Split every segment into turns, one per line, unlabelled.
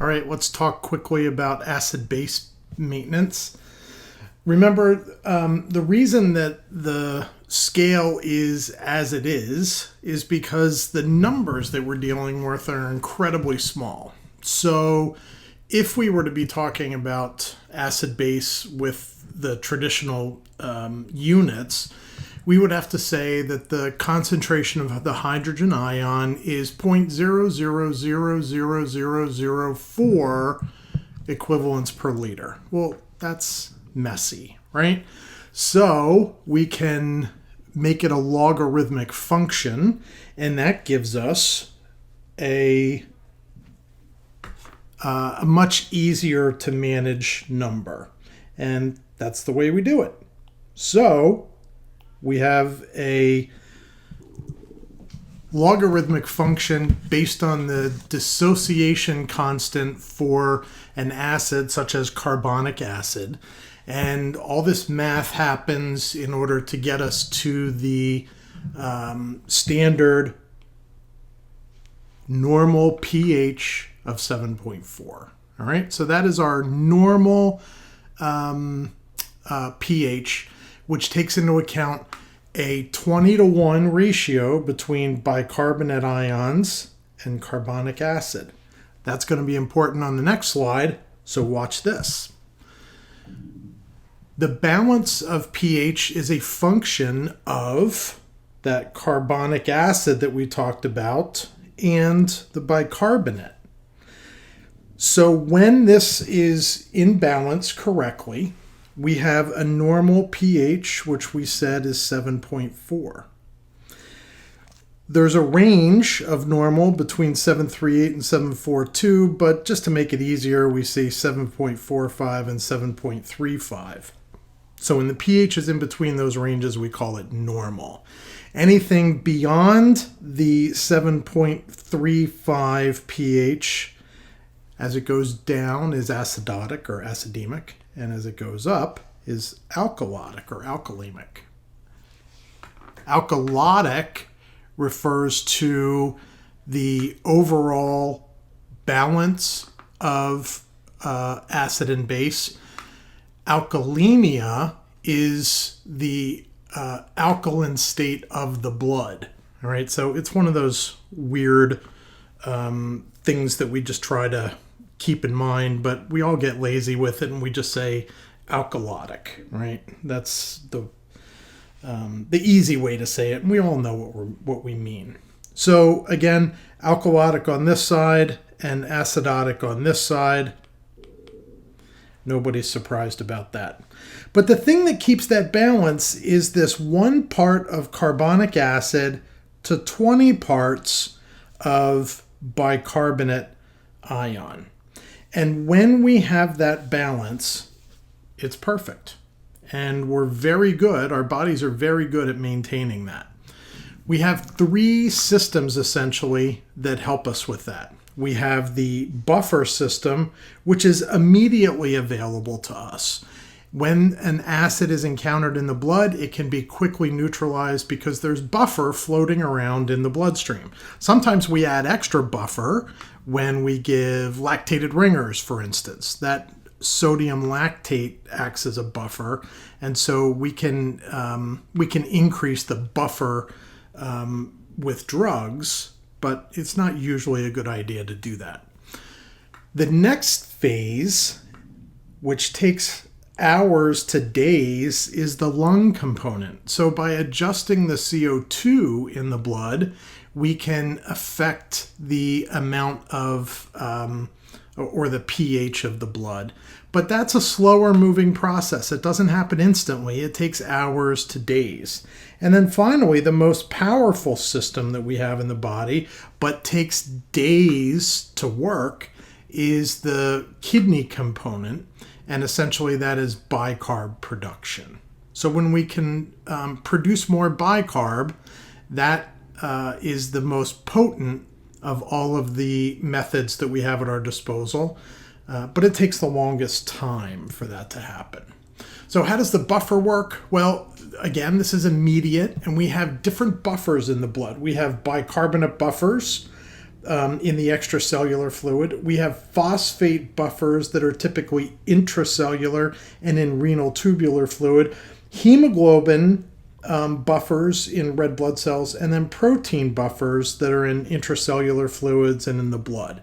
All right, let's talk quickly about acid-base maintenance. Remember, the reason that the scale is as it is because the numbers that we're dealing with are incredibly small. So if we were to be talking about acid-base with the traditional units, we would have to say that the concentration of the hydrogen ion is 0.000004 equivalents per liter. Well, that's messy, right? So we can make it a logarithmic function, and that gives us a much easier to manage number. And that's the way we do it. So we have a logarithmic function based on the dissociation constant for an acid such as carbonic acid. And all this math happens in order to get us to the standard normal pH of 7.4. All right, so that is our normal pH, which takes into account a 20-to-1 ratio between bicarbonate ions and carbonic acid. That's going to be important on the next slide, so watch this. The balance of pH is a function of that carbonic acid that we talked about and the bicarbonate. So when this is in balance correctly, we have a normal pH, which we said is 7.4. There's a range of normal between 7.38 and 7.42, but just to make it easier, we say 7.45 and 7.35. So when the pH is in between those ranges, we call it normal. Anything beyond the 7.35 pH, as it goes down, is acidotic or acidemic, and as it goes up is alkalotic or alkalemic. Alkalotic refers to the overall balance of acid and base. Alkalemia is the alkaline state of the blood. All right, so it's one of those weird things that we just try to keep in mind, but we all get lazy with it and we just say alkalotic, right? That's the easy way to say it, and we all know what we mean. So again, alkalotic on this side and acidotic on this side. Nobody's surprised about that. But the thing that keeps that balance is this 1 part of carbonic acid to 20 parts of bicarbonate ion. And when we have that balance, it's perfect. And we're very good, our bodies are very good at maintaining that. We have 3 systems essentially that help us with that. We have the buffer system, which is immediately available to us. When an acid is encountered in the blood, it can be quickly neutralized because there's buffer floating around in the bloodstream. Sometimes we add extra buffer when we give lactated ringers, for instance. That sodium lactate acts as a buffer, and so we can increase the buffer with drugs, but it's not usually a good idea to do that. The next phase, which takes hours to days, is the lung component. So by adjusting the CO2 in the blood, we can affect the amount of or the pH of the blood. But that's a slower moving process. It doesn't happen instantly. It takes hours to days. And then finally, the most powerful system that we have in the body, but takes days to work, is the kidney component. And essentially that is bicarb production. So when we can produce more bicarb, that is the most potent of all of the methods that we have at our disposal. But it takes the longest time for that to happen. So how does the buffer work? Well, again, this is immediate, and we have different buffers in the blood. We have bicarbonate buffers, in the extracellular fluid. We have phosphate buffers that are typically intracellular and in renal tubular fluid. Hemoglobin buffers in red blood cells, and then protein buffers that are in intracellular fluids and in the blood.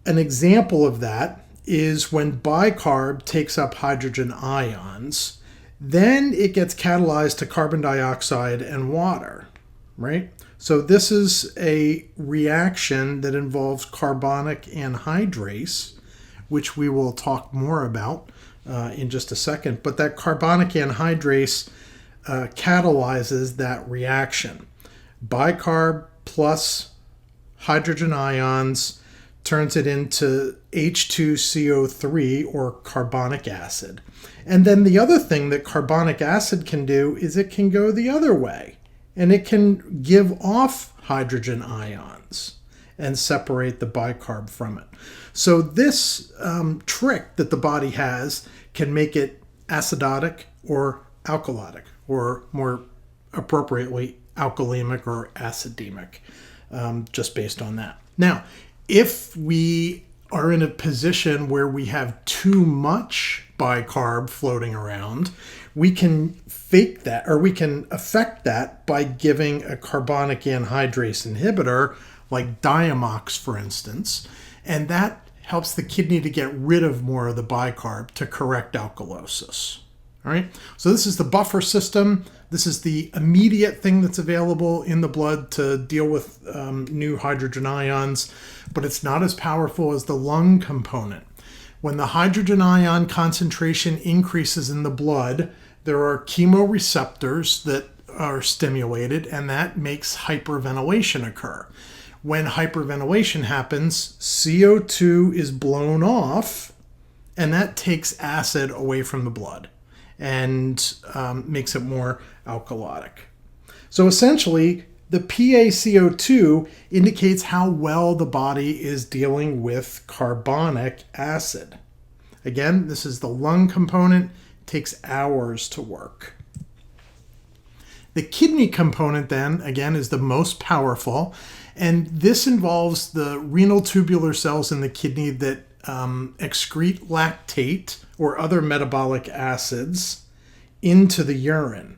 An example of that is when bicarb takes up hydrogen ions, then it gets catalyzed to carbon dioxide and water, right? So this is a reaction that involves carbonic anhydrase, which we will talk more about in just a second. But that carbonic anhydrase catalyzes that reaction. Bicarb plus hydrogen ions turns it into H2CO3, or carbonic acid. And then the other thing that carbonic acid can do is it can go the other way, and it can give off hydrogen ions and separate the bicarb from it. So this trick that the body has can make it acidotic or alkalotic, or more appropriately, alkalemic or acidemic, just based on that. Now, if we are in a position where we have too much bicarb floating around, we can fake that, or we can affect that by giving a carbonic anhydrase inhibitor like Diamox, for instance, and that helps the kidney to get rid of more of the bicarb to correct alkalosis. All right, so this is the buffer system. This is the immediate thing that's available in the blood to deal with new hydrogen ions, but it's not as powerful as the lung component. When the hydrogen ion concentration increases in the blood, there are chemoreceptors that are stimulated, and that makes hyperventilation occur. When hyperventilation happens, CO2 is blown off, and that takes acid away from the blood and makes it more alkalotic. So essentially, the PaCO2 indicates how well the body is dealing with carbonic acid. Again, this is the lung component. It takes hours to work. The kidney component then, again, is the most powerful, and this involves the renal tubular cells in the kidney that excrete lactate or other metabolic acids into the urine.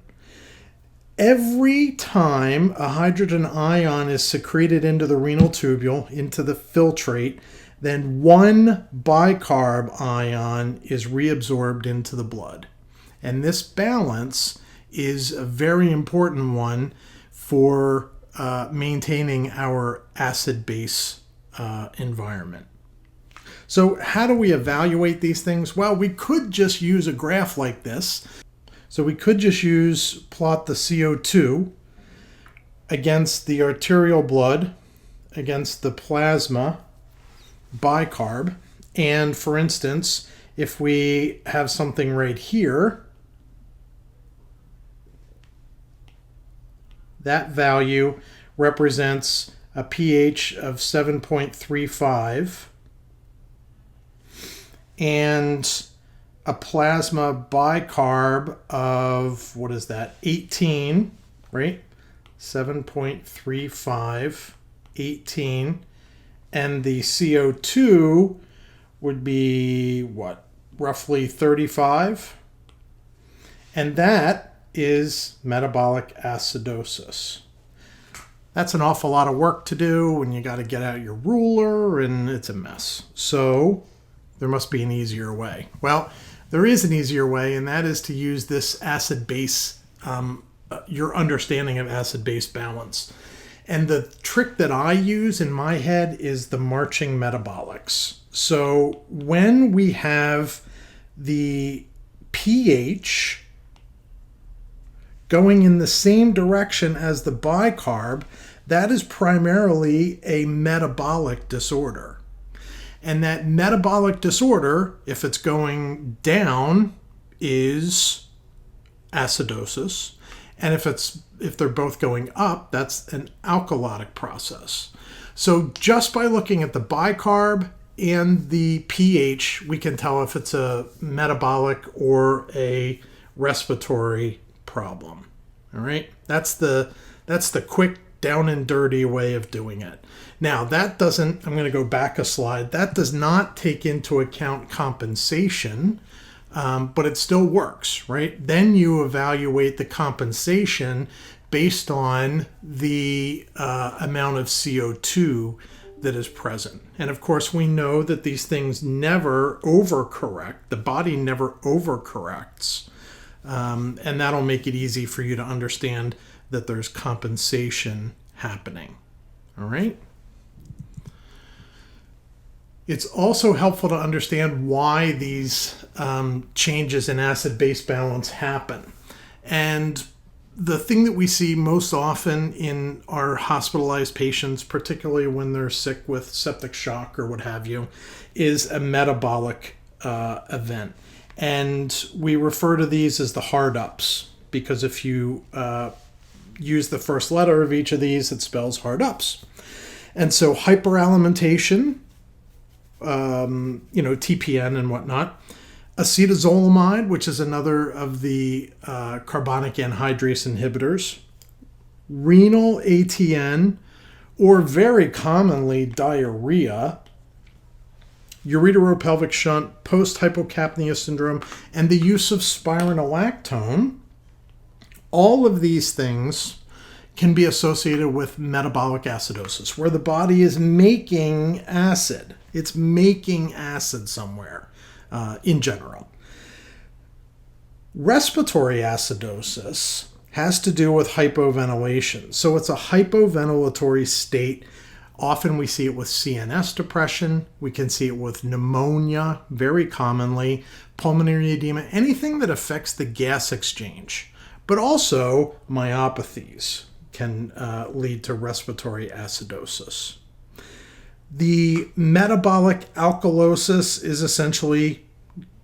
Every time a hydrogen ion is secreted into the renal tubule, into the filtrate, then one bicarb ion is reabsorbed into the blood. And this balance is a very important one for maintaining our acid-base environment. So how do we evaluate these things? Well, we could just use a graph like this. So we could just plot the CO2 against the arterial blood, against the plasma bicarb. And for instance, if we have something right here, that value represents a pH of 7.35 and a plasma bicarb of, 18, right? 7.35, 18. And the CO2 would be, roughly 35. And that is metabolic acidosis. That's an awful lot of work to do, and you got to get out your ruler, and it's a mess. So there must be an easier way. Well, there is an easier way, and that is to use this acid-base, your understanding of acid-base balance. And the trick that I use in my head is the marching metabolics. So when we have the pH going in the same direction as the bicarb, that is primarily a metabolic disorder. And that metabolic disorder, if it's going down, is acidosis. And if they're both going up, that's an alkalotic process. So just by looking at the bicarb and the pH, we can tell if it's a metabolic or a respiratory problem. All right, that's the quick down and dirty way of doing it. Now, that doesn't, I'm going to go back a slide, that does not take into account compensation, but it still works, right? Then you evaluate the compensation based on the amount of CO2 that is present. And of course, we know that these things never overcorrect. The body never overcorrects. And that'll make it easy for you to understand that there's compensation happening. All right? It's also helpful to understand why these changes in acid-base balance happen. And the thing that we see most often in our hospitalized patients, particularly when they're sick with septic shock or what have you, is a metabolic event. And we refer to these as the hard ups, because if you use the first letter of each of these, it spells hard ups. And so hyperalimentation, TPN and whatnot, acetazolamide, which is another of the carbonic anhydrase inhibitors, renal ATN, or very commonly diarrhea, ureteropelvic shunt, post-hypocapnia syndrome, and the use of spironolactone. All of these things can be associated with metabolic acidosis, where the body is making acid. It's making acid somewhere. In general. Respiratory acidosis has to do with hypoventilation. So it's a hypoventilatory state. Often we see it with CNS depression. We can see it with pneumonia, very commonly, pulmonary edema, anything that affects the gas exchange. But also myopathies can lead to respiratory acidosis. The metabolic alkalosis is essentially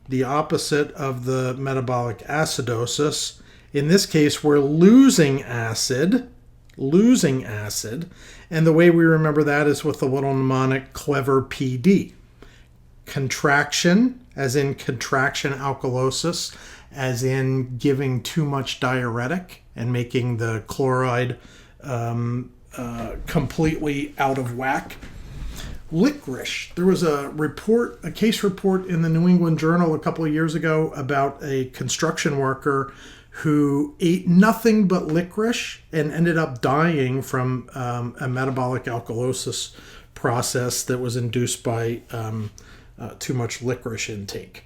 the opposite of the metabolic acidosis. In this case, we're losing acid, and the way we remember that is with the little mnemonic clever PD. Contraction, as in contraction alkalosis, as in giving too much diuretic and making the chloride completely out of whack. Licorice. There was a case report in the New England Journal a couple of years ago about a construction worker who ate nothing but licorice and ended up dying from a metabolic alkalosis process that was induced by too much licorice intake.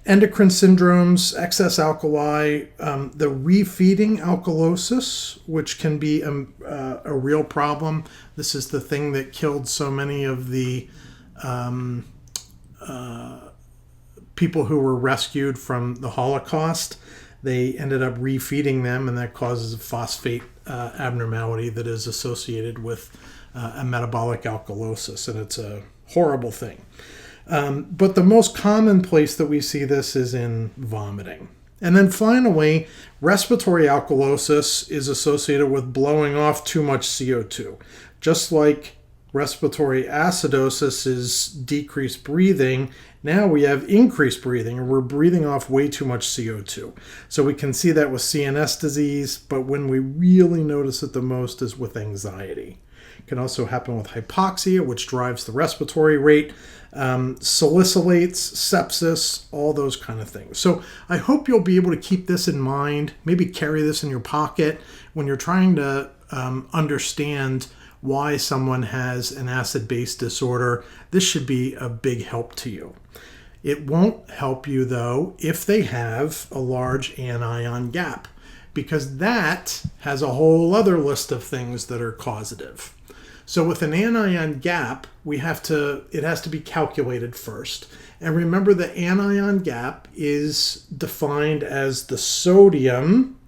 Endocrine syndromes, excess alkali, the refeeding alkalosis, which can be a real problem. This is the thing that killed so many of the people who were rescued from the Holocaust. They ended up refeeding them, and that causes a phosphate abnormality that is associated with a metabolic alkalosis, and it's a horrible thing. But the most common place that we see this is in vomiting. And then finally, respiratory alkalosis is associated with blowing off too much CO2. Just like respiratory acidosis is decreased breathing, now we have increased breathing, and we're breathing off way too much CO2. So we can see that with CNS disease, but when we really notice it the most is with anxiety. It can also happen with hypoxia, which drives the respiratory rate, salicylates, sepsis, all those kind of things. So I hope you'll be able to keep this in mind, maybe carry this in your pocket when you're trying to understand why someone has an acid-base disorder. This should be a big help to you. It won't help you, though, if they have a large anion gap, because that has a whole other list of things that are causative. So with an anion gap, it has to be calculated first. And remember, the anion gap is defined as the sodium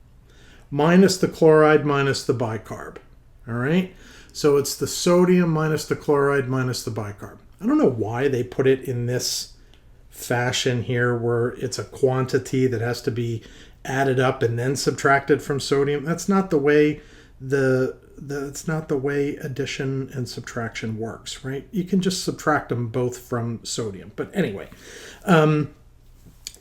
minus the chloride minus the bicarb. All right? So it's the sodium minus the chloride minus the bicarb. I don't know why they put it in this fashion here, where it's a quantity that has to be added up and then subtracted from sodium. That's not the way that's not the way addition and subtraction works, right? You can just subtract them both from sodium. But anyway,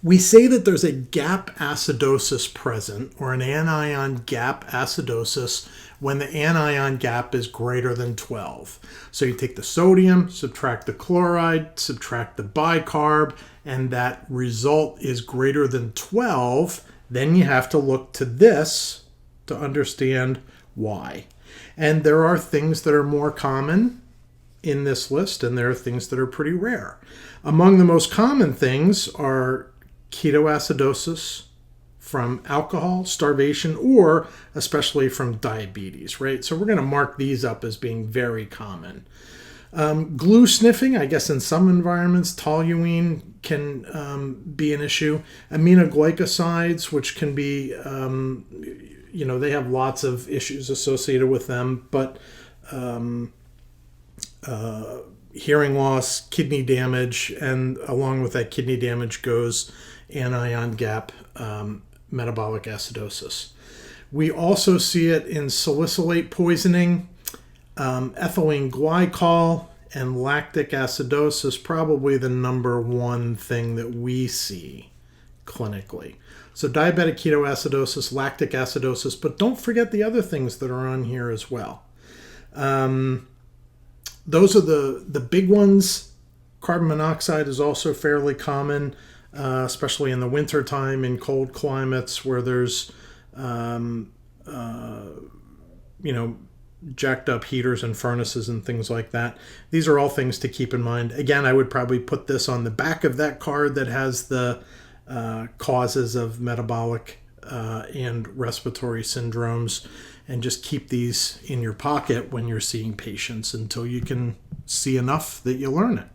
We say that there's a gap acidosis present, or an anion gap acidosis, when the anion gap is greater than 12. So you take the sodium, subtract the chloride, subtract the bicarb, and that result is greater than 12. Then you have to look to this to understand why. And there are things that are more common in this list, and there are things that are pretty rare. Among the most common things are ketoacidosis from alcohol, starvation, or especially from diabetes, right? So we're going to mark these up as being very common. Glue sniffing, I guess in some environments, toluene can be an issue. Aminoglycosides, which can be, they have lots of issues associated with them, but hearing loss, kidney damage, and along with that kidney damage goes anion gap metabolic acidosis. We also see it in salicylate poisoning, ethylene glycol, and lactic acidosis, probably the number one thing that we see clinically. So diabetic ketoacidosis, lactic acidosis, but don't forget the other things that are on here as well. Those are the big ones. Carbon monoxide is also fairly common, especially in the wintertime in cold climates where there's, jacked up heaters and furnaces and things like that. These are all things to keep in mind. Again, I would probably put this on the back of that card that has the causes of metabolic and respiratory syndromes, and just keep these in your pocket when you're seeing patients until you can see enough that you learn it.